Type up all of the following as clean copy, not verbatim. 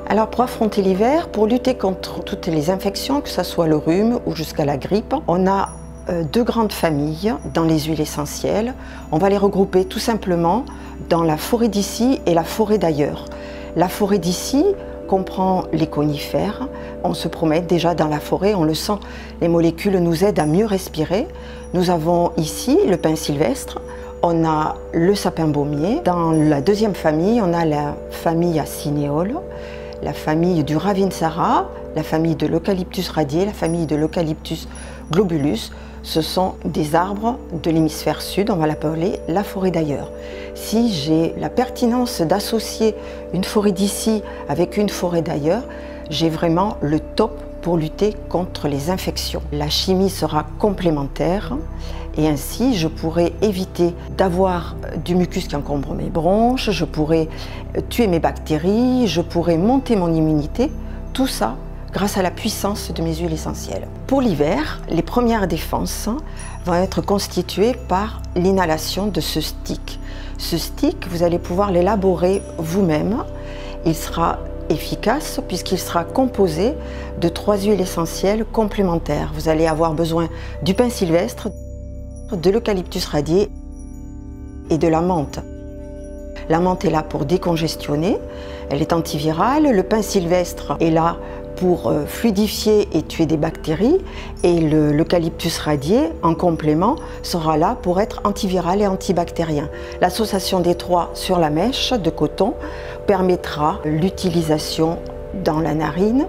Alors pour affronter l'hiver, pour lutter contre toutes les infections, que ce soit le rhume ou jusqu'à la grippe, on a deux grandes familles dans les huiles essentielles. On va les regrouper tout simplement dans la forêt d'ici et la forêt d'ailleurs. La forêt d'ici comprend les conifères. On se promène déjà dans la forêt, on le sent, les molécules nous aident à mieux respirer. Nous avons ici le pin sylvestre, on a le sapin baumier. Dans la deuxième famille, on a la famille à cinéole, la famille du ravinsara, la famille de l'eucalyptus radié, la famille de l'eucalyptus globulus. Ce sont des arbres de l'hémisphère sud, on va l'appeler la forêt d'ailleurs. Si j'ai la pertinence d'associer une forêt d'ici avec une forêt d'ailleurs, j'ai vraiment le top pour lutter contre les infections. La chimie sera complémentaire et ainsi je pourrai éviter d'avoir du mucus qui encombre mes bronches, je pourrai tuer mes bactéries, je pourrai monter mon immunité, tout ça grâce à la puissance de mes huiles essentielles. Pour l'hiver, les premières défenses vont être constituées par l'inhalation de ce stick. Ce stick, vous allez pouvoir l'élaborer vous-même. Il sera efficace puisqu'il sera composé de 3 huiles essentielles complémentaires. Vous allez avoir besoin du pin sylvestre, de l'eucalyptus radié et de la menthe. La menthe est là pour décongestionner, elle est antivirale. Le pin sylvestre est là pour fluidifier et tuer des bactéries, et l'eucalyptus radié, en complément, sera là pour être antiviral et antibactérien. L'association des trois sur la mèche de coton permettra l'utilisation dans la narine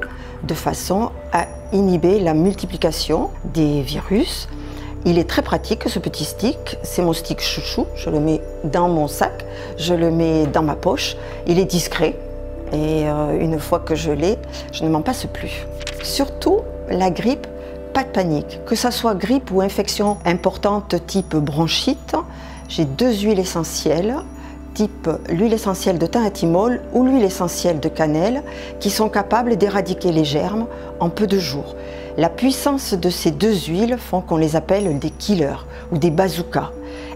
de façon à inhiber la multiplication des virus. Il est très pratique ce petit stick, c'est mon stick chouchou, je le mets dans mon sac, je le mets dans ma poche, il est discret. Et une fois que je l'ai, je ne m'en passe plus. Surtout la grippe, pas de panique. Que ça soit grippe ou infection importante type bronchite, j'ai 2 huiles essentielles, type l'huile essentielle de thym à thymol ou l'huile essentielle de cannelle, qui sont capables d'éradiquer les germes en peu de jours. La puissance de ces 2 huiles font qu'on les appelle des killers ou des bazookas.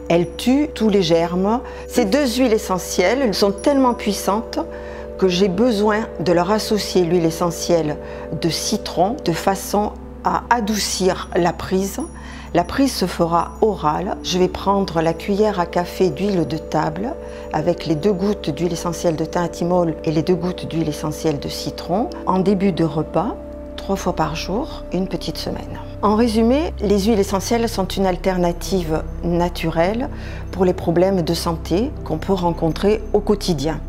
Elles tuent tous les germes. Ces 2 huiles essentielles sont tellement puissantes que j'ai besoin de leur associer l'huile essentielle de citron de façon à adoucir la prise. La prise se fera orale. Je vais prendre la cuillère à café d'huile de table avec les 2 gouttes d'huile essentielle de thym à thymol et les 2 gouttes d'huile essentielle de citron en début de repas, 3 fois par jour, une petite semaine. En résumé, les huiles essentielles sont une alternative naturelle pour les problèmes de santé qu'on peut rencontrer au quotidien.